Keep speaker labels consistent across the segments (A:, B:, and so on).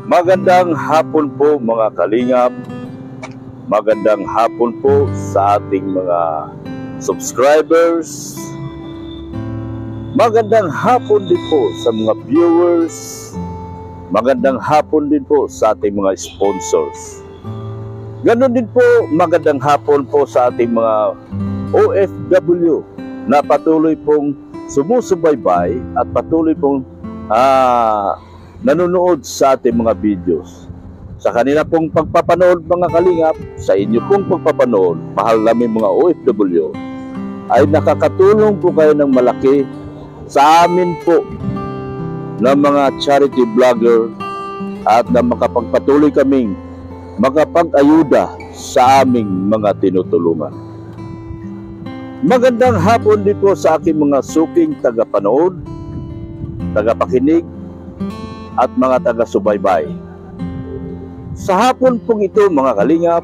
A: Magandang hapon po mga kalingap. Magandang hapon po sa ating mga subscribers. Magandang hapon din po sa mga viewers. Magandang hapon din po sa ating mga sponsors. Ganon din po, magandang hapon po sa ating mga OFW na patuloy pong sumusubaybay at patuloy pong nanonood sa ating mga videos. Sa kanila pong pagpapanood mga kalingap, sa inyo pong pagpapanood, mahal namin mga OFW, ay nakakatulong po kayo ng malaki sa amin po ng mga charity vlogger at na makapagpatuloy kaming makapag-ayuda sa aming mga tinutulungan. Magandang hapon din po sa aking mga suking tagapanood, tagapakinig, at mga taga-subaybay. Sa hapon pong ito mga kalingap,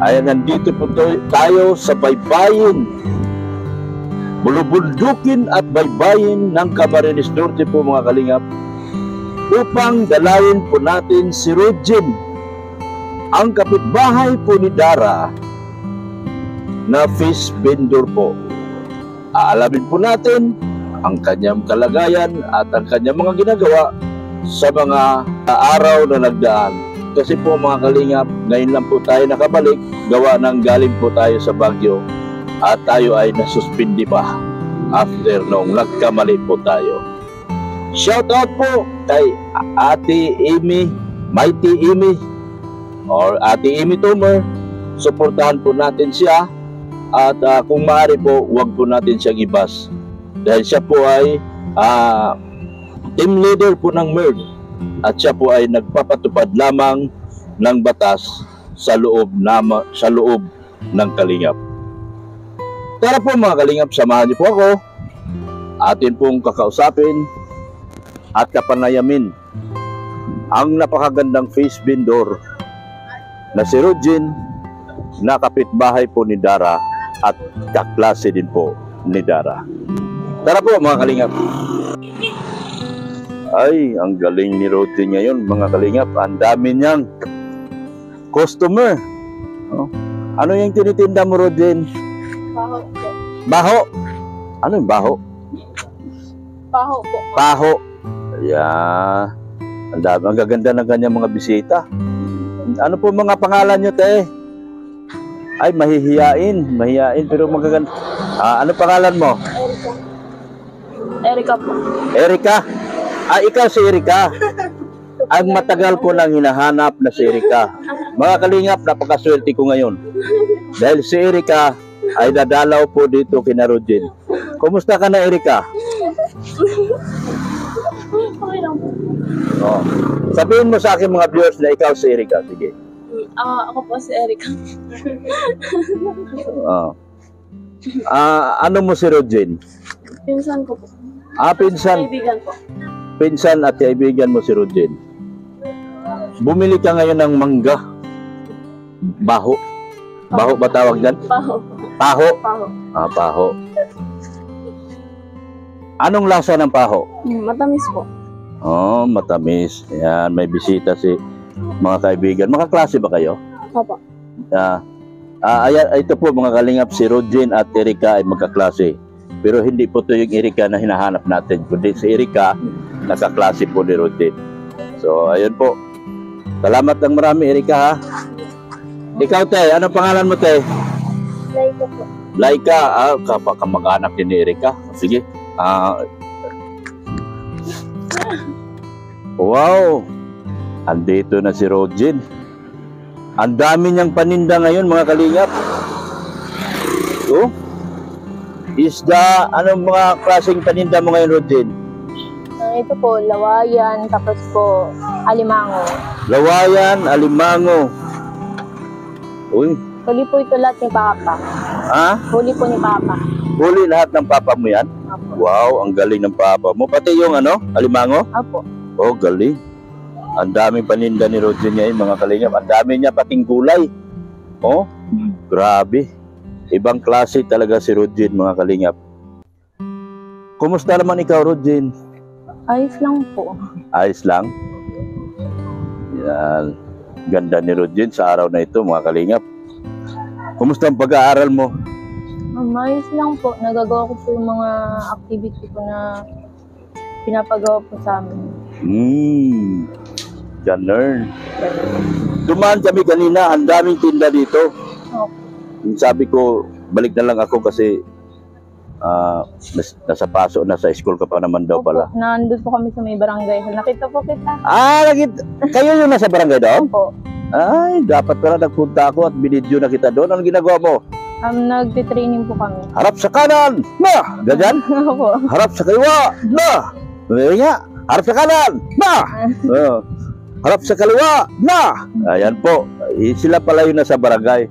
A: ay nandito po tayo sa baybayin, bulubundukin at baybayin ng Camarines Norte po mga kalingap, upang dalawin po natin si Rodjen, ang kapitbahay po ni Dara na fish vendor po. Aalamin po natin ang kanyang kalagayan at ang kanyang mga ginagawa sa mga araw na nagdaan. Kasi po mga kalingap, ngayon lang po tayo nakabalik, gawa ng galing po tayo sa Baguio at tayo ay nasuspindi pa after nung nagkamali po tayo. Shout out po kay Ate Amy, Mighty Amy or Ate Amy Tomer. Suportahan po natin siya at kung maaari po, huwag po natin siyang ibas. Dahil siya po ay team leader po ng MERD at siya po ay nagpapatupad lamang ng batas sa loob ng kalingap. Tara po mga kalingap, samahan niyo po ako. Atin pong kakausapin at kapanayamin ang napakagandang fish vendor na si Rodjen, na kapitbahay po ni Dara at kaklase din po ni Dara. Tara po mga kalingap. Ay, ang galing ni Rodjen ngayon mga kalingap. Ang dami niyang customer. Ano yung tinitinda mo, Rodjen?
B: Baho po.
A: Baho? Ano yung baho?
B: Baho po.
A: Baho. Ayan. Ang dami. Ang gaganda ng kanyang mga bisita. Ano po mga pangalan niyo, te? Ay, mahihiyain. Mahihiyain pero magaganda. Ano pangalan mo?
B: Erika po.
A: Erika? Ikaw si Erika. Ang matagal ko nang hinahanap na si Erika. Mga kalingap, napakaswerte ko ngayon. Dahil si Erika ay dadalaw po dito kina Rodjen. Kumusta ka na, Erika?
B: Okay lang po.
A: Oh. Sabihin mo sa akin mga viewers na ikaw si Erika. Sige.
B: Ako po si Erika.
A: Ano mo si Rodjen?
B: Pinsan ko po.
A: Pinsan.
B: Kaibigan po.
A: Pinsan at kaibigan mo si Rodjen. Bumili ka ngayon ng mangga. Baho. Baho ba tawag dyan?
B: Baho.
A: Paho.
B: Baho.
A: Paho. Anong lasa ng paho?
B: Matamis po.
A: Oh, matamis. Ayan, may bisita si mga kaibigan. Makaklase ba kayo?
B: Papa.
A: Ayan, ito po mga kalingap, si Rodjen at Erika ay magkaklase. Pero hindi po ito yung Erika na hinahanap natin, kundi si Erika, nakaklase po ni Rodjen. So, ayun po. Salamat ng marami, Erika, ha? Ikaw, te, anong pangalan mo, te?
B: Laika po.
A: Laika, kamag-anak din ni Erika. Sige. Wow! Andito na si Rodjen. Ang dami niyang paninda ngayon, mga kalingap. So, isda, anong mga klaseng paninda mo ngayon, Rodjen?
B: Ito po, lawayan, tapos po, alimango.
A: Lawayan, alimango. Uy.
B: Huli po ito lahat ni Papa. Huli po ni Papa.
A: Huli lahat ng papa mo yan?
B: Apo.
A: Wow, ang galing ng papa mo. Pati yung alimango?
B: Apo.
A: Oh, galing. Ang daming paninda ni Rodjen ngayon, mga kalingap. Ang dami niya pating gulay. Oh, grabe. Ibang klase talaga si Rodjen, mga kalingap. Kumusta naman ikaw, Rodjen?
B: Ayos lang po.
A: Ayos lang. Yan. Ganda ni Rodjen sa araw na ito, mga kalingap. Kumusta ang pag-aaral mo?
B: Ayos lang po. Nagagawa ko po yung mga activity ko na pinapagawa po sa amin.
A: Ganun. Dumaan kami kanina, ang daming tinda dito.
B: Okay.
A: Sabi ko, balik na lang ako kasi nasa paso, nasa school ka pa naman daw pala.
B: Opo, nandun po kami sa may barangay. Nakita po kita.
A: Kayo yung nasa barangay doon?
B: Opo.
A: Ay, dapat pala nagpunta ako at binidyo na kita doon. Anong ginagawa mo?
B: Nagtitraining po kami.
A: Harap sa kanan! Na! Ganyan?
B: Opo.
A: Harap sa kaliwa! Na! Nga, harap sa kanan! Na! Harap sa kaliwa! Na! Ayan po. Sila pala yung nasa barangay.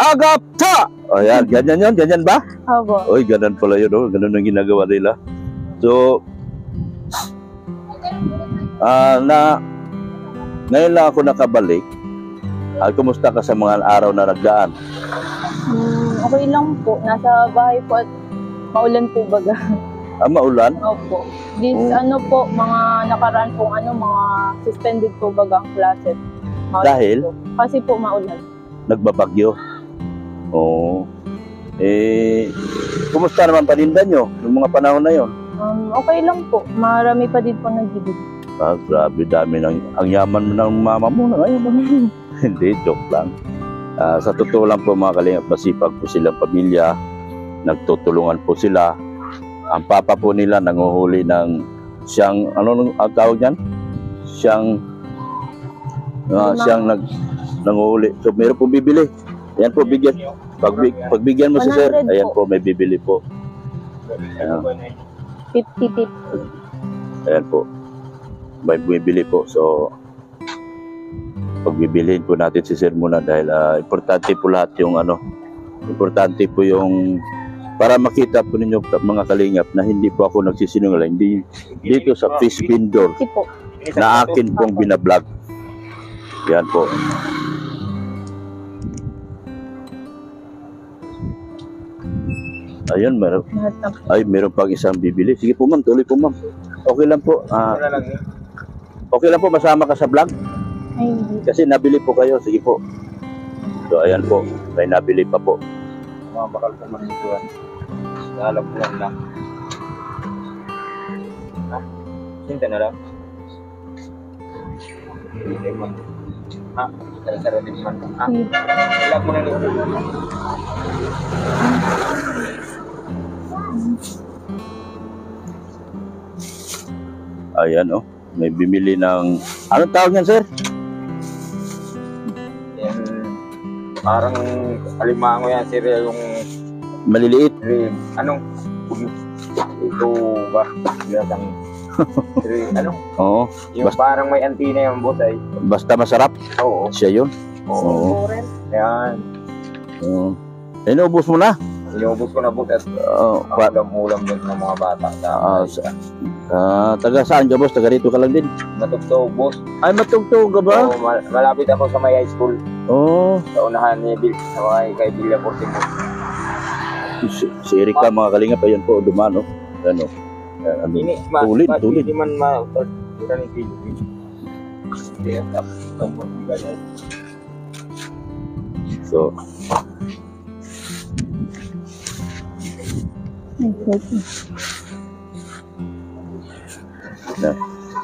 A: Agap! Ta! Ayan, ganyan yun? Ganyan ba?
B: Opo.
A: Oy, ganun pala yun. Oh. Ganun ang ginagawa nila. So, ngayon lang ako nakabalik. Kumusta ka sa mga araw na nagdaan?
B: Okay lang po. Nasa bahay po at maulan po baga.
A: Maulan?
B: Opo. Ano po, mga nakaraan po, mga suspended po baga ang klase. Maulan
A: Dahil?
B: Po. Kasi po maulan.
A: Nagbabagyo? Oo. Kumusta naman paninda nyo noong mga panahon na yon?
B: Okay lang po. Marami pa din po nagbibig.
A: Grabe, dami ang yaman mo ng mama mo na ngayon. Hindi, joke lang. Sa totoo lang po mga kalingap, masipag po silang pamilya. Nagtutulungan po sila. Ang papa po nila nanguhuli ng siyang, ano ang tawag yan? Siyang nanguhuli. So meron po bibili. Ayan po, bigyan. Pagbigyan mo si sir,
B: 100
A: ayan
B: po.
A: po, may bibili po. Ayan.
B: 50-50.
A: Ayan po. May bumibili po. So, pagbibilihin po natin si sir muna dahil importante po lahat yung importante po yung para makita po ninyo mga kalingap na hindi po ako nagsisinungaling. Dito sa fish vendor
B: Po.
A: na akin pong binablog. Yan po. Ayun, meron pang isang bibili. Sige po ma'am, tuloy po ma'am. Okay lang po. Okay lang po, masama ka sa vlog.
B: Ay, hindi.
A: Kasi nabili po kayo. Sige po. So, ayan po. May nabili pa po.
C: Mga bakal po manituan. Alam ko lang. Sinta na lang. Hindi man. Tara din man. Ilag mo na lang.
A: Ayan oh. May bimili ng... Anong tawag yan, sir?
C: Yan. Parang alimango yan, sir. Yung...
A: Maliliit.
C: Anong... Ito ba? Ginatang...
A: Oo.
C: Yung parang may antina yung boss ay...
A: Basta masarap.
C: Oo.
A: Siya yun. Oo.
C: Yan.
A: Oo. Inuubos mo na?
C: Inubos ko na boss at ulam din ng mga bata.
A: Taga saan ka boss? Taga rito ka lang din?
C: Matugtog boss.
A: Ay, matugtog ka ba?
C: Oo, malapit ako sa may high school.
A: Oo.
C: Sa unahan ni Bill, sa mga kay Villa Portico.
A: Si Erika mga kalingap, ayun po, dumaan, no? Ano? Tulid.
C: Hindi man ma-tira ni Philippines.
A: So,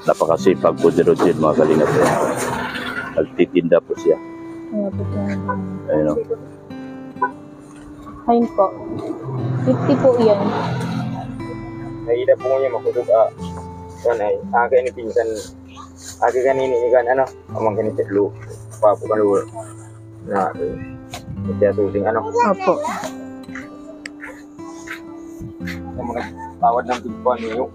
A: napakasipag po si Rodjen mga kalingap. Nagtitinda po siya. Ayun o.
B: Ayun po. 50 po yan.
C: Nahihila po niya makutog yan ay kay ni pinsan kanini ni kan amang kanini lu papo kan lu na kaya tusing
B: Opo.
C: yung mga tawad ng pintuan niyo.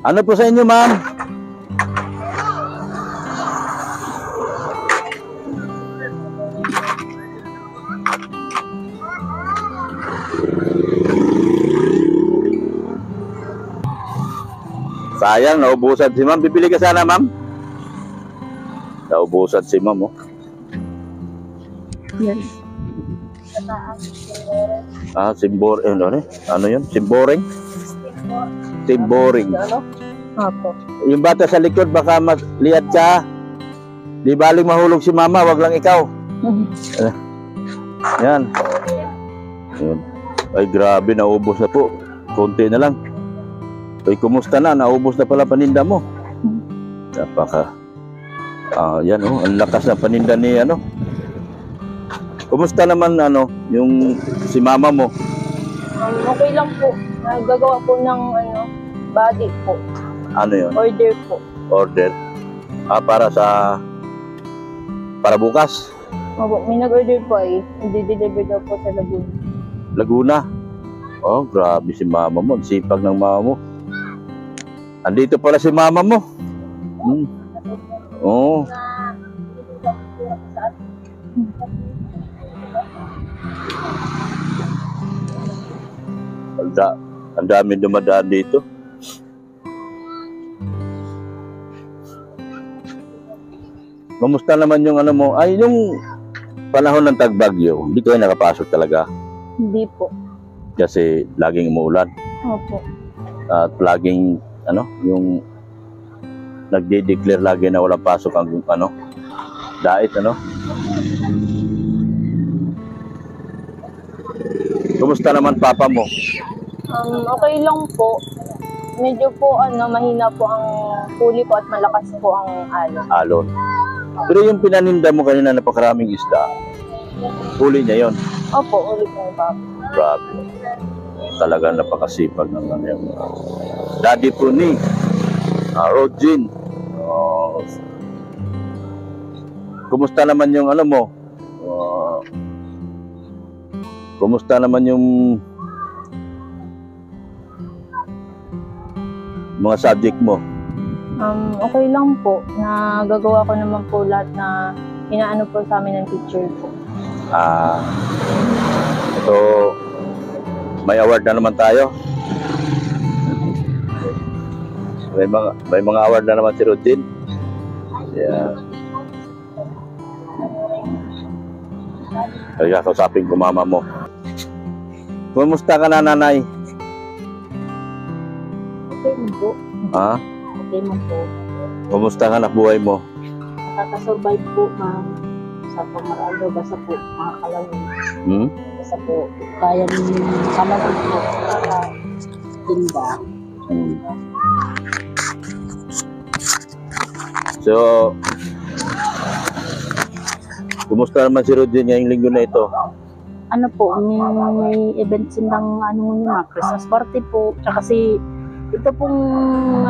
A: Ano po sa inyo, ma'am? Sayang, naubusan si ma'am. Bibili ka sana, ma'am? Naubusan si ma'am, oh.
B: Yes.
A: Simbor, ano yun? Simboring? Simboring.
B: Opo.
A: Yung bata sa likod, baka liad ka. Di baling mahulog si mama, wag lang ikaw. Yan. Yan. Ay, grabe, naubos na po. Konti na lang. Ay, kumusta na? Naubos na pala paninda mo. Yan, ang lakas na paninda ni, Kumusta naman, yung si mama mo?
B: Okay lang po. Nagagawa po ng, body po.
A: Ano yun?
B: Order po.
A: Order? Para bukas?
B: Opo, may nag-order po ay i-deliver daw po sa Laguna.
A: Laguna? Oh, grabe si mama mo. Ang sipag ng mama mo. Andito pala si mama mo. Oh. Ang dami dumadaan dito. Kamusta naman yung yung panahon ng tagbagyo, hindi kayo nakapasok talaga
B: Hindi po.
A: kasi laging umuulan
B: Opo.
A: at laging yung nagde-declare lagi na walang pasok ang dait Kumusta naman papa mo?
B: Okay lang po. Medyo po mahina po ang huli po at malakas po ang alon.
A: Alon. Pero yung pinaninda mo kanina napakaraming isda, huli niya yon.
B: Opo, huli po ba?
A: Grabe. Talagang napakasipag ng yung Daddy Puni, Rodjin. Kumusta naman yung mo? Kumusta naman yung mga subject mo?
B: Okay lang po. Nagagawa ko naman po lahat na inaano po sa amin ng teacher po.
A: Ito, may award na naman tayo. May mga award na naman si Rodjin. Yeah. Kaya kausapin ko mama mo. Kumusta ka na, nanay?
B: Okay mo po.
A: Ha?
B: Okay mo po.
A: Kumusta ka na buhay mo?
B: Nakakasurvive po, ma'am. Sa pamaralo, basta po makakalawin. Basta po, kaya nyo kamalawin po para tinda.
A: So, kumusta naman si Rodjin ngayong linggo na ito?
B: Ano po, may event silang Christmas party po. Tsaka ito pong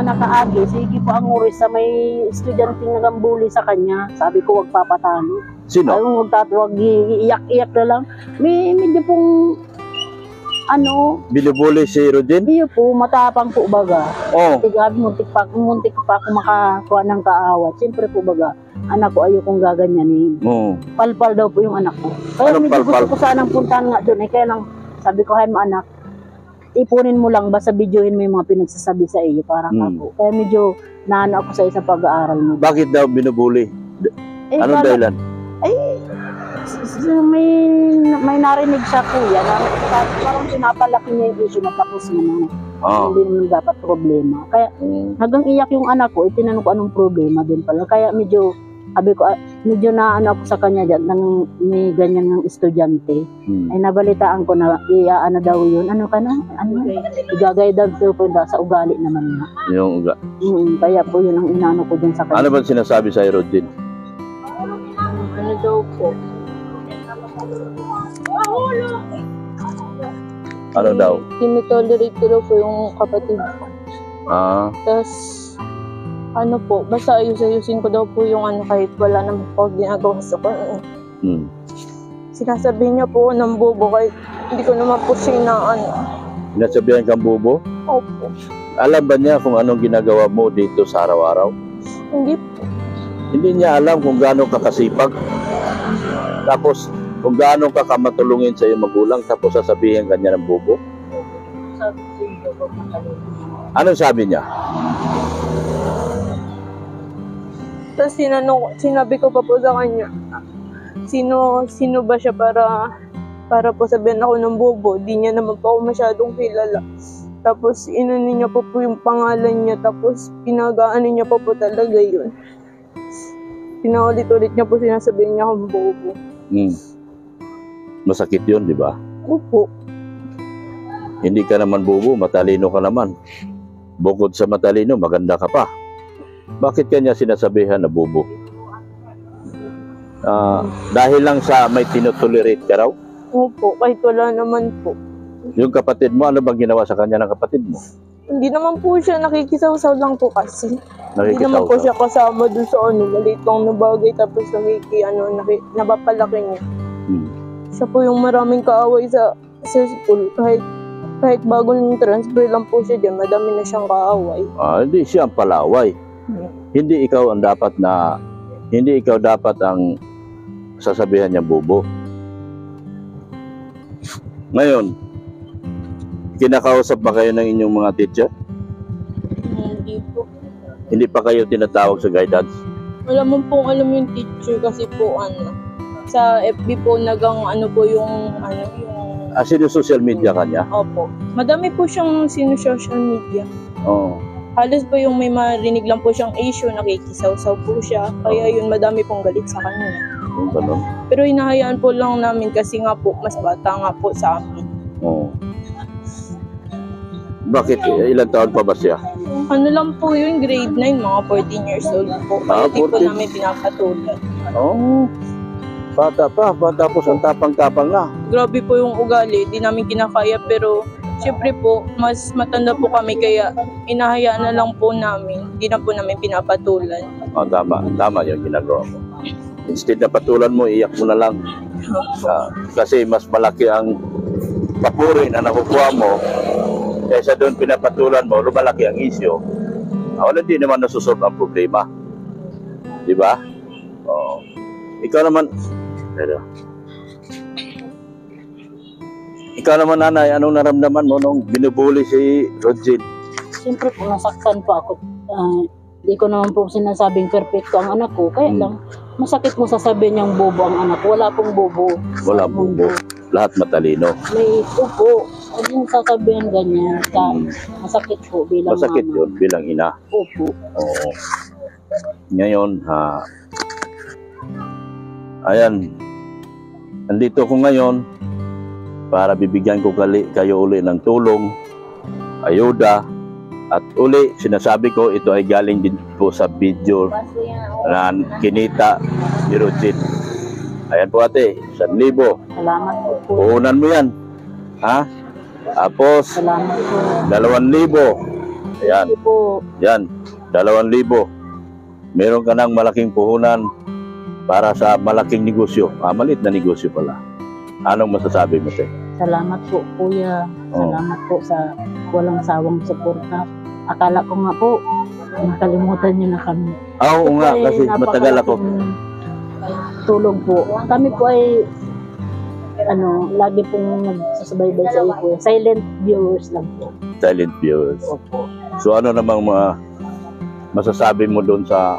B: nakaagi, sige po ang uri sa may estudyante nagambuli sa kanya. Sabi ko, wag papatalo.
A: Sino?
B: Ayaw wag iiyak-iyak na lang. Medyo pong
A: Binubuli si Rodjin?
B: iyo po, matapang po baga.
A: Oh.
B: Muntik pa ako makakuha ng kaawat. Siyempre po baga, anak ko ayaw kong gaganyanin. Palpal daw po yung anak ko. Kaya
A: Anong
B: medyo
A: palpal?
B: gusto ko sanang puntahan nga doon. Kaya lang, sabi ko, hay mo anak, ipunin mo lang, basta videohin mo yung mga pinagsasabi sa iyo para ako. Kaya medyo naano ako sa isang pag-aaral mo.
A: Bakit daw binubuli? Anong dahilan?
B: May narinig siya kuya na parang pinapalaki niya yung issue na tapos naman. Hindi naman dapat problema. Kaya hanggang iyak yung anak ko, itinanong ko anong problema din pala. Kaya medyo, sabi ko, medyo naano ako sa kanya dyan, nang may ganyan ng estudyante. Ay nabalitaan ko na, daw yun, igagay daw po sa ugali naman niya.
A: Yung uga.
B: Kaya po yun ang inaano ko dyan sa kanya.
A: Ano ba sinasabi sa Rodjin?
B: Ano daw po?
A: Ano daw?
B: Tinitolerate ko daw po yung kapatid ko. Tapos, basta ayus-ayusin ko daw po yung kahit wala naman po ginagawa sa kanya. Sinasabi niya po ng bobo kahit hindi ko naman po siya
A: Sinasabihan kang bobo?
B: Opo.
A: Alam ba niya kung anong ginagawa mo dito sa araw-araw?
B: Hindi po.
A: Hindi niya alam kung gaano ka kasipag. Tapos, kung gaano ka kamatulungin sa iyong magulang, tapos sasabihin ka niya ng bobo?
B: Sabi ko yung bobo matalino.
A: Anong sabi niya?
B: Tapos sinabi ko pa po sa kanya, sino ba siya para
D: para po sabihin ako ng bobo. Di niya naman po ako masyadong kilala. Tapos inano niya po yung pangalan niya, tapos pinagaano niya po talaga yun. Pinaulit-ulit niya po sinasabihin niya akong bobo.
A: Masakit yun, di ba?
D: Opo.
A: Hindi ka naman bobo, matalino ka naman. Bukod sa matalino, maganda ka pa. Bakit kanya sinasabihan na bobo? Dahil lang sa may tinotolerate ka raw?
D: Opo, kahit wala naman po.
A: Yung kapatid mo, ano bang ginawa sa kanya ng kapatid mo?
D: Hindi naman po siya, nakikisaw-saw lang po kasi. Hindi naman po
A: Nakikisaw-saw.
D: siya kasama dun sa maliit lang na bagay, tapos napapalaki niya. Siya po yung maraming kaaway sa school. Kahit bagong transfer lang po siya dyan, madami na siyang kaaway.
A: Hindi siya ang palaway. Hindi ikaw dapat ang sasabihan niya bobo. Ngayon, kinakausap ba kayo ng inyong mga teacher?
D: Hindi po.
A: Hindi pa kayo tinatawag sa guidance?
D: Wala mo pong alam yung teacher kasi po sa FB po yung
A: Social media kanya?
D: opo. Madami po siyang social media.
A: Oo.
D: Halos po yung may marinig lang po siyang issue, nakikisaw-saw po siya. Kaya yun, madami pong galit sa kanya.
A: Yung ganun.
D: Pero hinahayaan po lang namin kasi nga po, mas bata nga po sa amin.
A: Oo. Bakit? Ilang taon pa ba siya?
D: Ano lang po yun, grade 9, mga 14 years old po. Kaya di po
A: 14.
D: namin pinapatulan.
A: Oo. Bata pa. Tapos ang tapang-tapang na.
D: Grabe po yung ugali, di namin kinakaya pero syempre po, mas matanda po kami kaya inahayaan na lang po namin. Di na po namin pinapatulan.
A: Tama yung ginagawa mo. Instead na patulan mo, iyak mo na lang. Kasi mas malaki ang papuri na nakukuha mo kaysa doon pinapatulan mo, lumalaki ang issue. Wala, di naman nasusolve ang problema. Di ba? Ikaw naman, nanay, anong naramdaman mo nung binubuli si Rodjin?
B: Siyempre po, nasaktan po ako. Hindi ko naman po sinasabing perfecto ang anak ko. Kaya lang, masakit mo sasabihin niyang bobo ang anak ko. Wala pong bobo.
A: Wala bobo. Lahat matalino.
B: May upo. Huwag yung sasabihin ganyan. Masakit po bilang
A: Masakit
B: mama.
A: yun bilang ina.
B: Opo.
A: Oo. Ngayon, ayan, nandito ko ngayon para bibigyan ko kayo uli ng tulong, ayuda, at uli, sinasabi ko, ito ay galing din po sa video na kinita ni Rodjin. Ayan po ate, 1,000.
B: Salamat po.
A: Puhunan mo yan. Ha? Tapos,
B: Salamat po.
A: 2,000. Ayan.
B: Hindi po.
A: Yan, 2,000. Meron ka ng malaking puhunan para sa malaking negosyo. Maliit na negosyo pala. Anong masasabi mo, te?
B: Salamat po, kuya. Salamat po sa walang sawang suporta. Akala ko nga po, nakalimutan niyo na kami.
A: Oo nga,
B: Ay,
A: kasi matagal ako.
B: napakalaking tulong po. Kami po ay lagi pong nagsusubaybay sa iyo, kuya. Silent viewers lang po.
A: Silent viewers.
B: Opo.
A: So ano namang masasabi mo doon sa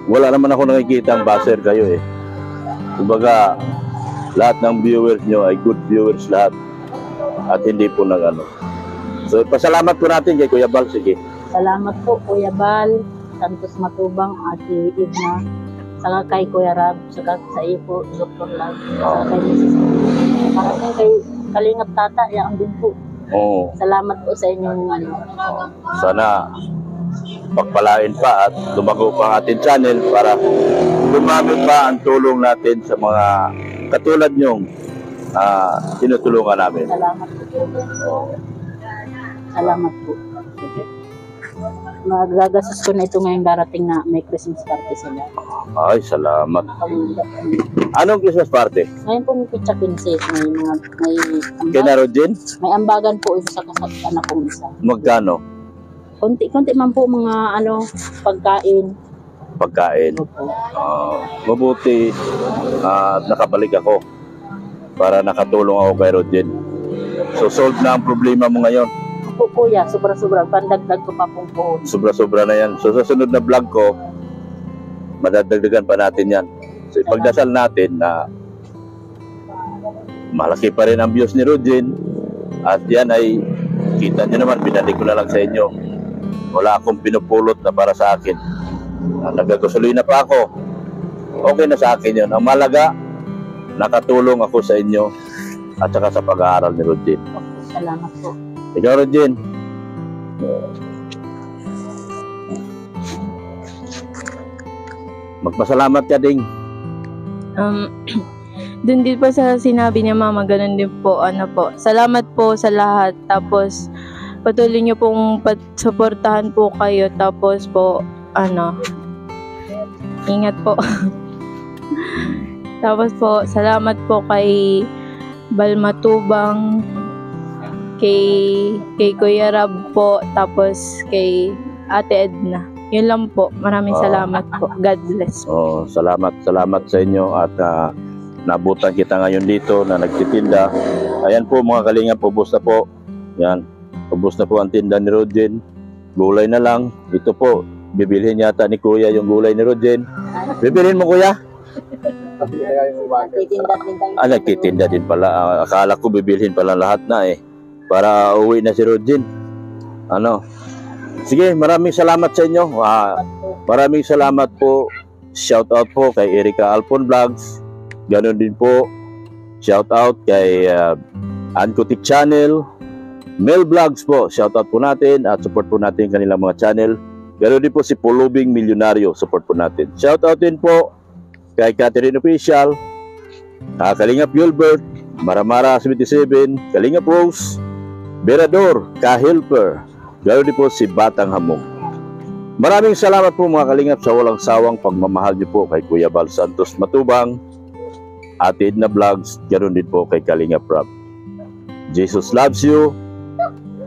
A: wala naman ako nakikita ang baser kayo eh. Kumbaga, lahat ng viewers nyo ay good viewers lahat at hindi po So, pasalamat po natin kay Kuya Bal. Sige.
B: Salamat po, Kuya Bal, Santos Matubang, Ate Edna, saka kay Kuya Rab, saka sa iyo po, Dr. Lab, saka kay Mrs. Maraming kay Kalingap Tata, yan din po.
A: Oo.
B: Salamat po sa inyong
A: Sana pagpalain pa at lumago pa ang ating channel para dumami pa ang tulong natin sa mga katulad nyong tinutulungan namin.
B: Salamat po. Salamat po. Magagastos ko na ito ngayong darating na may Christmas party sila.
A: Ay, salamat. Anong Christmas party?
B: Ngayon po may pizza 15,
A: Kina Rodjin?
B: may ambagan po ito sa anak kong isa.
A: Magkano?
B: Konti man po mga pagkain.
A: Pagkain. Mabuti nakabalik ako para nakatulong ako kay Rodjin. So solve na ang problema mo ngayon.
B: Po kuya, sobra-sobra. Pandagdag ko pa pong po.
A: Sobra-sobra na yan. So sa sunod na vlog ko, madadagdagan pa natin yan. So ipagdasal natin na malaki pa rin ang views ni Rodjen. At yan ay, kita nyo naman, binalik ko na lang sa inyo. Wala akong pinupulot na para sa akin. Nagagasolina pa ako. Okay na sa akin yun. Ang malaga, nakatulong ako sa inyo at saka sa pag-aaral ni Rodjen.
B: Salamat po.
A: Ikaw, Rodjen. Magpasalamat ka ding.
D: Dun din po sa sinabi niya mama, ganun din po, salamat po sa lahat, tapos patuloy niyo pong suportahan po kayo, tapos po, ingat po. Tapos po, salamat po kay Balmatubang, kay Kuya Rab po, tapos kay Ate Edna. Yun lang po. Maraming salamat po. God bless.
A: Salamat sa inyo at nabutan kita ngayon dito na nagtitinda. Ayan po mga kalingap, ubos na po. Yan, ubos na po ang tinda ni Rodjen. Gulay na lang. Ito po, bibilhin yata ni Kuya yung gulay ni Rodjen. Bibilhin mo, Kuya? Nagtitinda din pala. Akala ko bibilhin pala lahat na para uwi na si Rodjen. Sige, maraming salamat sa inyo. Maraming salamat po. Shout out po kay Erica Alpon Vlogs. Ganon din po. Shout out kay Ankotik Channel. Mel Vlogs po. Shout out po natin at support po natin kanilang mga channel. Ganon din po si Pulubing Milyonaryo. Support po natin. Shout out din po kay Catherine Official, Kalingap Gilbert, Maramara 77, Kalingap Rose, Berador, Ka-Helper. Ganoon din po si Batang Hamog. Maraming salamat po mga kalingap sa walang sawang pagmamahal niyo po kay Kuya Val Santos Matubang, Ate Edna Vlogs, ganoon din po kay Kalingap Rab. Jesus loves you.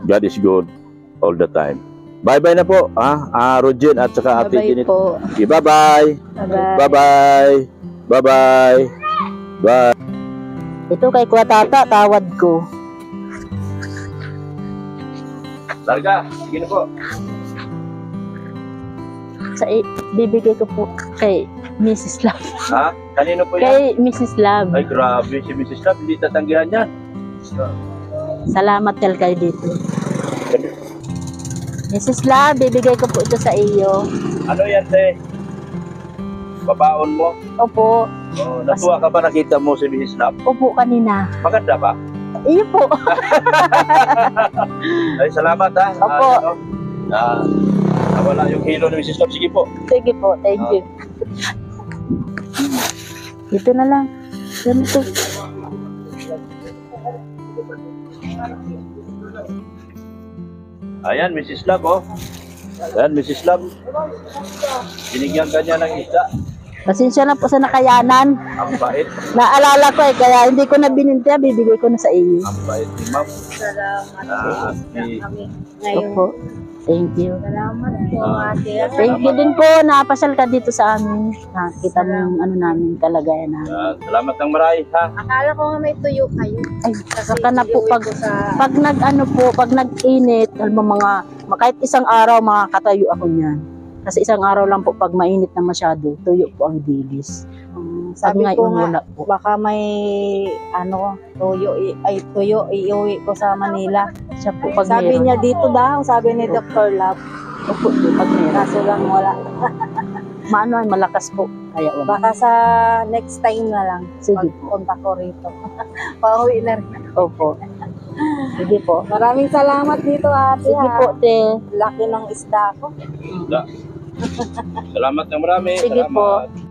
A: God is good all the time. Bye-bye na po, Rodjen at saka Ate Tinit. Okay, bye-bye. Bye-bye. Bye-bye. Bye.
B: Ito kay Kuya Tata, tawad ko.
A: Larga, sige na po.
B: Bibigay ko po kay Mrs. Love.
A: Ha? Kanino po yan?
B: Kay Mrs. Love.
A: Ay, grabe si Mrs. Love, hindi tatanggihan yan.
B: Salamat kayo dito. Mrs. Love, bibigay ko po ito sa iyo.
A: Ano yan, te? Babaon mo?
B: Opo.
A: Natuwa ka ba nakita mo si Mrs. Love?
B: Opo, kanina.
A: Maganda ba?
B: Iyo po.
A: Ay, salamat ha.
B: Opo.
A: Wala yung hilo ni Mrs. Love. Sige po.
B: Sige po, thank you. Ito na lang. Ganito.
A: Ayan, Mrs. Love, oh. Ayan, Mrs. Love. Binigyan ka niya ng isda.
B: Pasensya na po sa nakayanan.
A: Ang bait.
B: Naalala ko kaya hindi ko na bininta, bibigay ko na sa iyo.
A: Ang bait ni Ma'am.
D: Salamat
A: kami
D: ngayon.
B: Opo. Thank you.
D: Salamat po, ate.
B: Thank you din po, napasal ka dito sa amin. Nakita mo yung namin, kalagayan namin.
A: Salamat ng marami, ha?
D: Akala ko nga may tuyo kayo.
B: Ay, saka na po pag pag nag-init, alam mo kahit isang araw makakatayo ako niyan. Kasi isang araw lang po pag mainit na masyado, tuyo po ang dilis.
E: Sabi ko nga,
B: po.
E: baka may tuyo iuwi ko sa Manila.
B: Siya po pag
E: Sabi
B: meron.
E: niya dito daw, sabi ni Dr. Lab.
B: Opo, pag meron.
E: Kaso lang wala.
B: Maano ay malakas po. Kaya wala.
E: Baka sa next time na lang.
B: Sige po.
E: Pagpunta ko rito. Pauwi na rin.
B: Opo. Sige po.
E: Maraming salamat dito, ate.
B: Sige
E: ha.
B: po, te.
E: Laki ng isda ko.
A: Salamat ng marami.
B: Sige po.
A: Salamat.